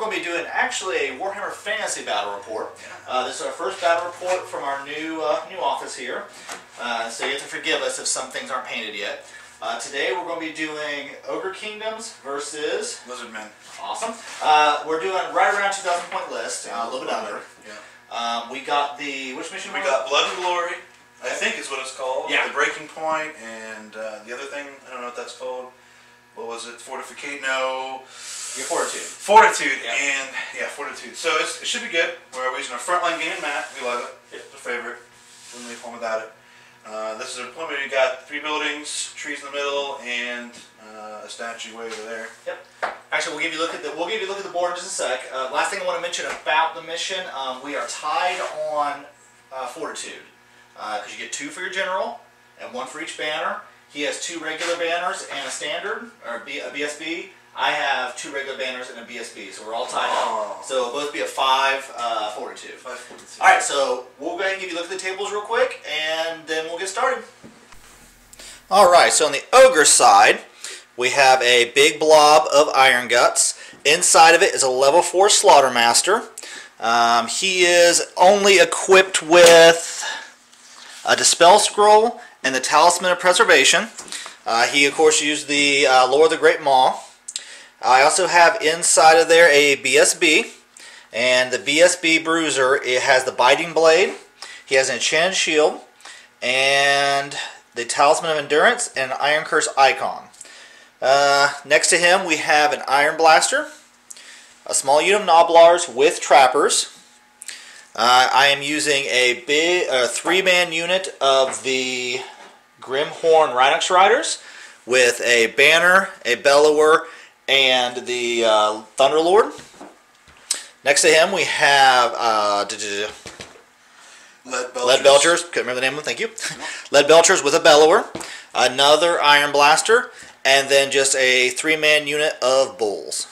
going to be doing actually a Warhammer Fantasy Battle Report. This is our first battle report from our new office here. So you have to forgive us if some things aren't painted yet. Today we're going to be doing Ogre Kingdoms versus Lizardmen. Awesome. We're doing right around 2,000 point list, a little bit under. Yeah. We got the, which mission? We got Blood and Glory, I think is what it's called. Yeah. The Breaking Point, and the other thing, I don't know what that's called. What was it? Fortificate? No. Your Fortitude. Fortitude, yeah. And yeah, Fortitude. So it should be good. We're using a frontline gaming mat. We love it. It's our favorite. Wouldn't leave home without it. This is our deployment. We got 3 buildings, trees in the middle, and a statue way over there. Yep. Actually, we'll give you a look at the board in just a sec. Last thing I want to mention about the mission: we are tied on Fortitude because you get 2 for your general and 1 for each banner. He has 2 regular banners and a standard or a BSB. I have 2 regular banners and a BSB, so we're all tied up. So it'll both be a 5 Fortitude. 5 Fortitude. All right, so we'll go ahead and give you a look at the tables real quick, and then we'll get started. All right, so on the Ogre side, we have a big blob of Iron Guts. Inside of it is a level 4 Slaughtermaster. He is only equipped with a Dispel Scroll and the Talisman of Preservation. He, of course, used the Lore of the Great Maw. I also have inside of there a BSB, and the BSB Bruiser, it has the Biting Blade, he has an Enchanted Shield, and the Talisman of Endurance, and an Iron Curse icon. Next to him we have an Iron Blaster, a small unit of Noblars with Trappers. I am using a big 3-man unit of the Grimhorn Rhinox Riders with a Banner, a Bellower, and the Thunderlord. Next to him we have Lead Belchers. Couldn't remember the name of them, thank you. Lead Belchers with a Bellower, another Iron Blaster, and then just a 3-man unit of Bulls.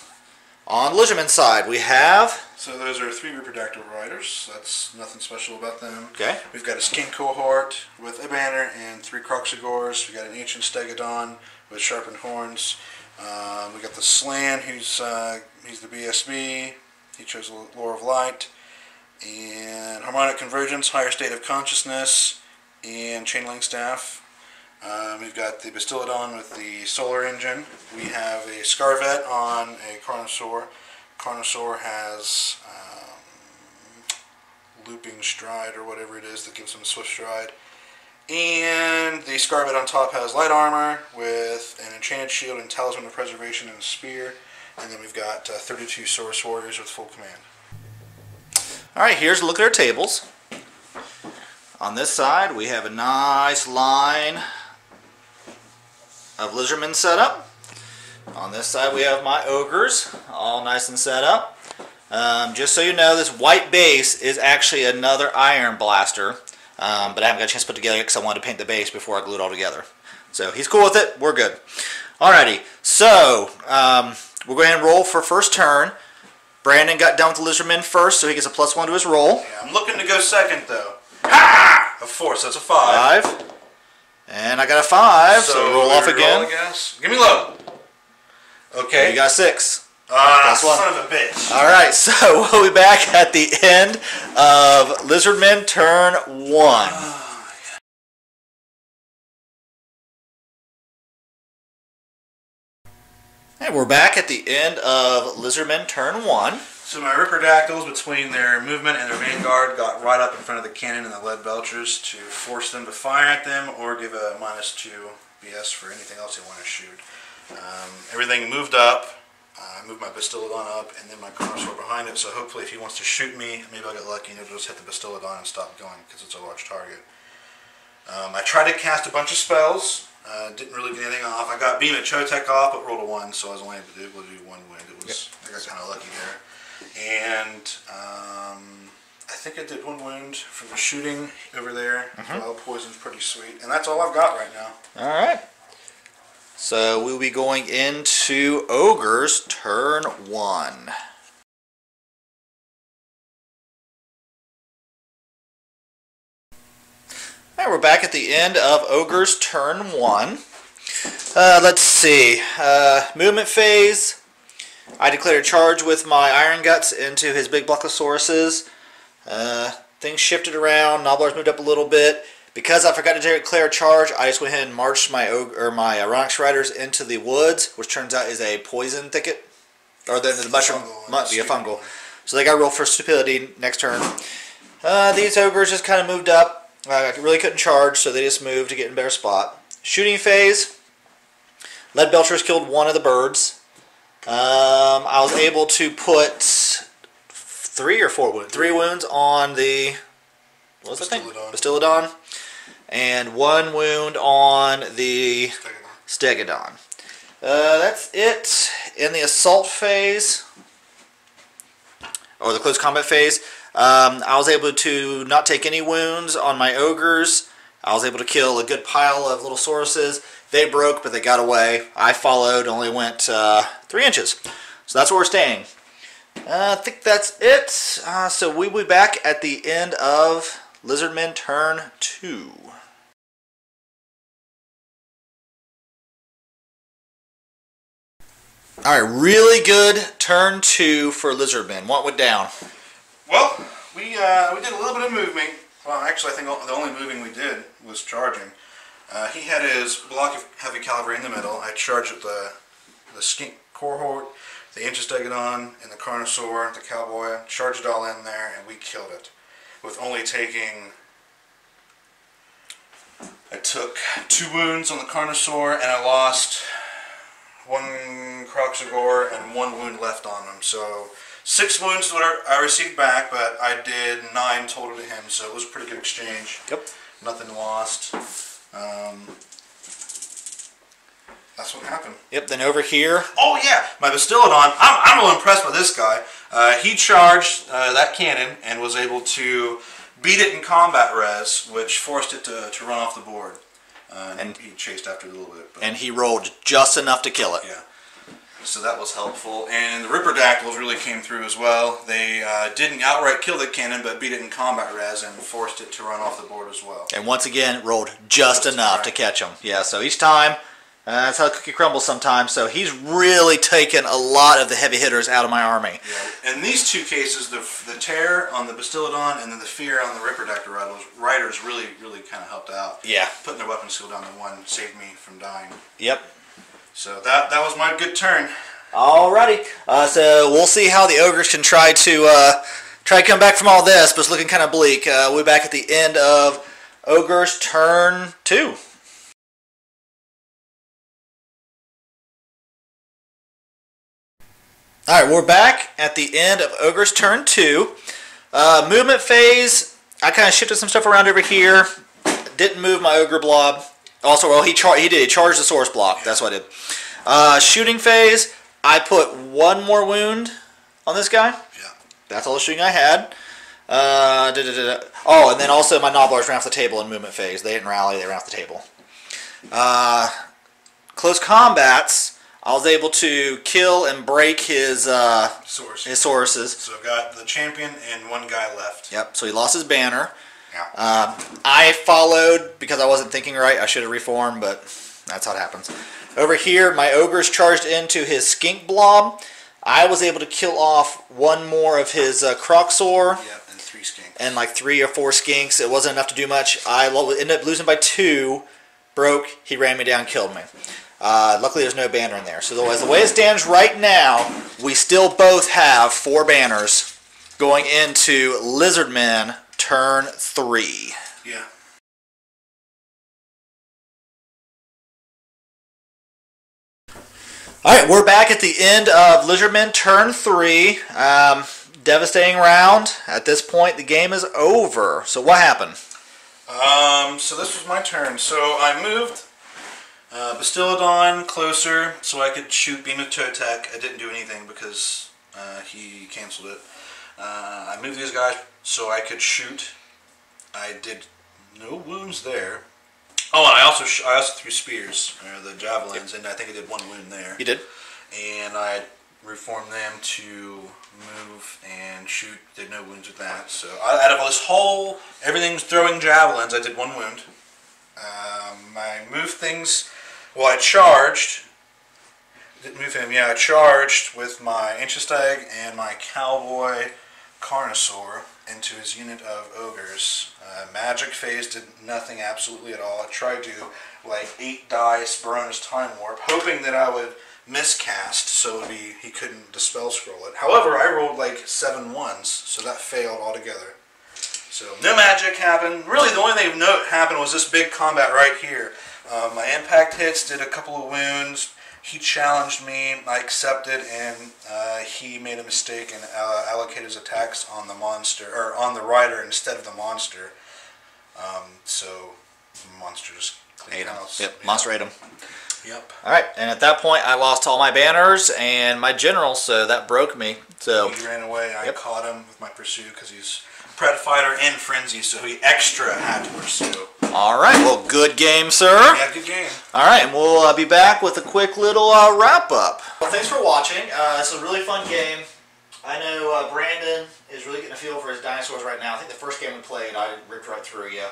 On Lizardmen's side we have... So those are 3 Reproductive Riders. That's nothing special about them. Okay. We've got a Skin Cohort with a banner and 3 Croxagores. We got an Ancient Stegodon with sharpened horns. We got the Slan, he's the BSB. He chose the Lore of Light. And Harmonic Convergence, Higher State of Consciousness, and Chainlink Staff. We've got the Bastillodon with the Solar Engine. We have a Scarvet on a Carnosaur. Carnosaur has Looping Stride or whatever it is that gives him a Swift Stride. And the Scarvet on top has Light Armor with an Enchanted Shield and Talisman of Preservation and a Spear. And then we've got 32 Saurus Warriors with full command. Alright, here's a look at our tables. On this side we have a nice line of Lizardmen set up. On this side we have my Ogres, all nice and set up. Just so you know, this white base is actually another Iron Blaster, but I haven't got a chance to put it together because I wanted to paint the base before I glue it all together. So he's cool with it, we're good. Alrighty, so we'll go ahead and roll for first turn. Brandon got done with the Lizardmen first, so he gets a +1 to his roll. Yeah, I'm looking to go second though. Ha! A 4, so that's a 5. And I got a 5, so roll off again. Roll, I guess. Give me low. Okay. You got a 6. Son of a bitch. Alright, so we'll be back at the end of Lizardmen turn 1. And we're back at the end of Lizardmen turn 1. So my Riperdactyls, between their movement and their vanguard, got right up in front of the cannon and the Lead Belchers to force them to fire at them or give a -2 BS for anything else they want to shoot. Everything moved up. I moved my Bastillodon up and then my Carnosaur behind it, so hopefully if he wants to shoot me, maybe I'll get lucky and it'll just hit the Bastillodon and stop going because it's a large target. I tried to cast a bunch of spells, didn't really get anything off. I got Beam at Chotek off, but rolled a 1, so I was only able to do 1 wound. I got kind of lucky there. And I think I did 1 wound from the shooting over there. Well, poison's pretty sweet. And that's all I've got right now. Alright. So we'll be going into Ogres turn 1. Alright, we're back at the end of Ogres turn 1. Let's see. Movement phase. I declared a charge with my Iron Guts into his big Blockosaurus's. Things shifted around. Nobblers moved up a little bit. Because I forgot to declare a charge, I just went ahead and marched my Onyx Riders into the woods, which turns out is a poison thicket, or the mushroom, fungal. So they got rolled for stupidity next turn. These ogres just kind of moved up. I really couldn't charge, so they just moved to get in a better spot. Shooting phase. Lead Belchers killed one of the birds. I was able to put 3 or 4 wounds. 3 wounds on the what was that thing? Bastillodon. And 1 wound on the Stegodon. That's it in the assault phase, or the close combat phase. I was able to not take any wounds on my ogres. I was able to kill a good pile of little sauruses. They broke, but they got away. I followed, only went 3 inches. So that's where we're staying. I think that's it. So we'll be back at the end of Lizardmen turn 2. Alright, really good turn 2 for Lizardmen. What went down? Well, we did a little bit of moving. Well, actually, I think the only moving we did was charging. He had his block of heavy cavalry in the middle. I charged with the skink cohort, the Stegodon, and the Carnosaur, the cowboy. Charged it all in there, and we killed it. With only taking... I took 2 wounds on the Carnosaur, and I lost 1 Croxagore and 1 wound left on him. So 6 wounds is what I received back, but I did 9 total to him, so it was a pretty good exchange. Yep. Nothing lost. That's what happened. Yep, then over here. Oh yeah, my Bastillodon. I'm a little impressed by this guy. He charged that cannon and was able to beat it in combat res, which forced it to run off the board. And he chased after it a little bit. But and he rolled just enough to kill it. Yeah. So that was helpful. And the Ripperdactyls really came through as well. They didn't outright kill the cannon, but beat it in combat res and forced it to run off the board as well. And once again, rolled just enough to catch him. Yeah, so each time, that's how the cookie crumbles sometimes. So he's really taken a lot of the heavy hitters out of my army. Yeah. In these 2 cases, the tear on the Bastillodon and then the fear on the Ripperdactyl riders really kind of helped out. Yeah. Putting their weapon skill down to 1 saved me from dying. Yep. So that was my good turn. Alrighty. So we'll see how the ogres can try to come back from all this, but it's looking kind of bleak. We'll be back at the end of ogres turn 2. Alright, we're back at the end of Ogre's turn 2. Movement phase, I kind of shifted some stuff around over here. Didn't move my Ogre blob. Also, well, he did. He charged the source block. That's what I did. Shooting phase, I put 1 more wound on this guy. Yeah. That's all the shooting I had. Oh, and then also my Nobblers ran off the table in movement phase. They didn't rally. They ran off the table. Close combats, I was able to kill and break his Sauruses. So got the champion and 1 guy left. Yep, so he lost his banner. Yeah. I followed because I wasn't thinking right. I should have reformed, but that's how it happens. Over here, my ogres charged into his skink blob. I was able to kill off 1 more of his Croxor. Yep, and 3 skinks. And like 3 or 4 skinks. It wasn't enough to do much. I ended up losing by 2. Broke. He ran me down, killed me. Luckily, there's no banner in there. So the way it stands right now, we still both have 4 banners going into Lizardmen turn 3. Yeah. Alright, we're back at the end of Lizardmen turn 3. Devastating round. At this point, the game is over. So what happened? So this was my turn. So I moved Bastillodon closer so I could shoot Beam of Toe Attack. I didn't do anything because he canceled it. I moved these guys so I could shoot. I did no wounds there. Oh, and I also threw spears, the javelins, and I think I did 1 wound there. You did? And I reformed them to move and shoot. Did no wounds with that. So out of this whole, everything's throwing javelins, I did 1 wound. I moved things. Well, I charged Didn't move him. Yeah, I charged with my Inchestag and my Cowboy Carnosaur into his unit of ogres. Magic phase did nothing absolutely at all. I tried to like 8 dice Barona's Time Warp, hoping that I would miscast so he couldn't dispel scroll it. However, I rolled like 7 ones, so that failed altogether. So no magic happened. Really, the only thing of note happened was this big combat right here. My impact hits did a couple of wounds. He challenged me, I accepted, and he made a mistake and allocated his attacks on the monster, or on the rider instead of the monster. So the monster just cleaned house. Yep, yeah. Monster ate him. Yep. Alright, and at that point I lost all my banners and my general, so that broke me. So he ran away. I caught him with my pursuit because he's Pred Fighter and Frenzy, so he extra had to pursue. Alright, well, good game, sir. Yeah, good game. Alright, and we'll be back with a quick little wrap-up. Well, thanks for watching. It's a really fun game. I know Brandon is really getting a feel for his dinosaurs right now. I think the first game we played, I ripped right through you.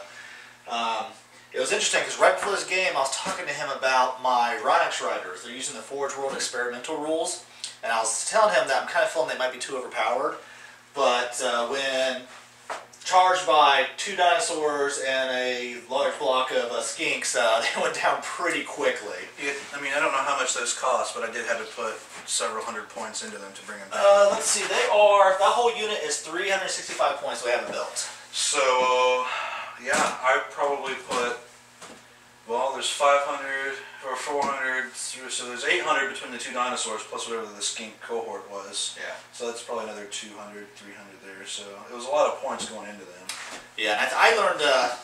It was interesting because right before this game, I was talking to him about my Rhinox Riders. They're using the Forge World experimental rules, and I was telling him that I'm kind of feeling they might be too overpowered. But when charged by 2 dinosaurs and a large block of skinks, they went down pretty quickly. I mean, I don't know how much those cost, but I did have to put several hundred points into them to bring them down. Let's see, that whole unit is 365 points we haven't built. So, yeah, I probably put, well, there's 500 or 400, so there's 800 between the 2 dinosaurs plus whatever the skink cohort was. Yeah. So that's probably another 200, 300 there. So it was a lot of points going into them. Yeah, and I learned a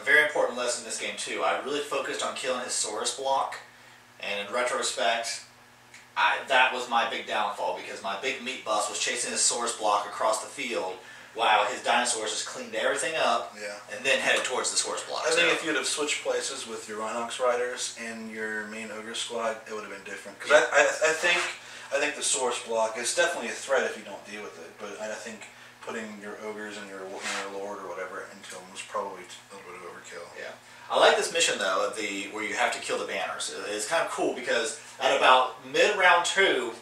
very important lesson in this game too. I really focused on killing his Saurus block, and in retrospect, that was my big downfall because my big meat bus was chasing his Saurus block across the field while his dinosaurs just cleaned everything up and then headed towards the Saurus block. I think if you'd have switched places with your Rhinox Riders and your main Ogre squad, it would have been different. Because I think the Saurus block is definitely a threat if you don't deal with it, but I think putting your Ogres and your Lord or whatever into them was probably a little bit of overkill. Yeah. I like this mission though, where you have to kill the banners. It's kind of cool because at about mid-round 2,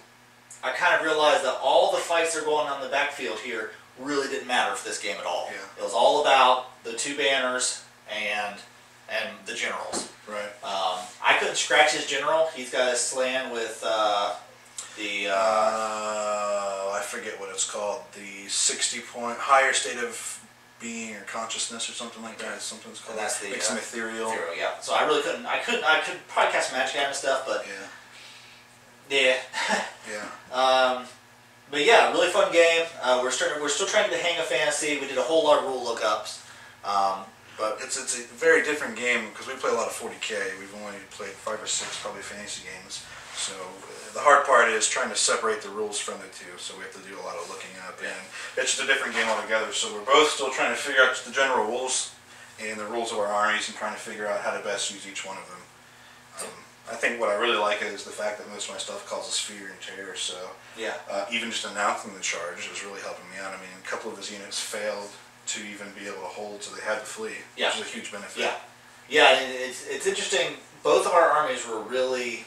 I kind of realized that all the fights that are going on in the backfield here really didn't matter for this game at all. Yeah. It was all about the 2 banners and the generals. Right. I couldn't scratch his general. He's got his slan with I forget what it's called. The 60-point higher state of being or consciousness or something like that. Something's called. And that's the makes him ethereal. Yeah. So I really couldn't. I could probably cast magic at him and stuff, but yeah. But yeah, really fun game. We're still trying to get the hang of fantasy. We did a whole lot of rule lookups. But it's a very different game because we play a lot of 40K. We've only played 5 or 6 probably fantasy games. So the hard part is trying to separate the rules from the 2. So we have to do a lot of looking up, and it's just a different game altogether. So we're both still trying to figure out the general rules and the rules of our armies and trying to figure out how to best use each one of them. I think what I really like is the fact that most of my stuff causes fear and terror. So even just announcing the charge was really helping me out. I mean, a couple of his units failed to even be able to hold, so they had to flee, which is a huge benefit. Yeah, and it's interesting. Both of our armies were really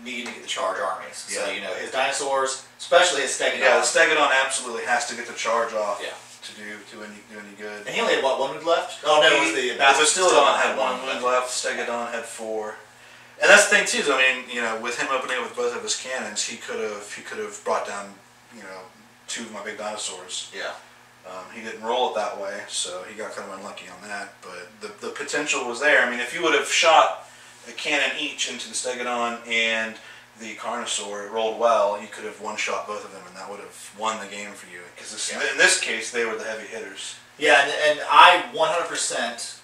needing to get the charge armies. So you know, his dinosaurs, especially his Stegodon. Yeah, the Stegodon absolutely has to get the charge off. To do any good. And he only had what, 1 wound left? Oh no, it was the Bastillodon had 1 wound left. Stegodon had 4. And that's the thing too. I mean, you know, with him opening with both of his cannons, he could have brought down, you know, 2 of my big dinosaurs. Yeah. He didn't roll it that way, so he got kind of unlucky on that. But the potential was there. I mean, if you would have shot a cannon each into the Stegodon and the Carnosaur, it rolled well, you could have one-shot both of them, and that would have won the game for you. Because in this case, they were the heavy hitters. Yeah, and I 100%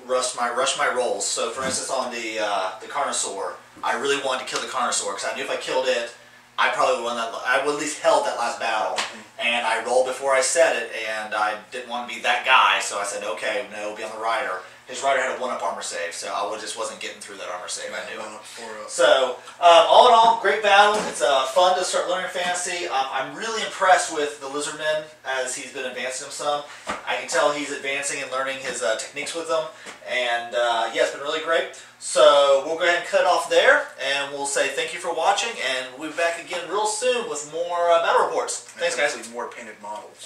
rushed my rolls. So, for instance, on the Carnosaur, I really wanted to kill the Carnosaur because I knew if I killed it, I probably would won that. I would at least held that last battle. And I rolled before I said it, and I didn't want to be that guy, so I said, okay, no, be on the rider. His rider had a 1-up armor save, so I just wasn't getting through that armor save. I knew. 1-up, 4-up. So, all in all, great battle. It's fun to start learning fantasy. I'm really impressed with the Lizardmen as he's been advancing them some. I can tell he's advancing and learning his techniques with them, and yeah, it's been really great. So we'll go ahead and cut it off there, and we'll we'll say thank you for watching, and we'll be back again real soon with more battle reports. Thanks, guys. More painted models.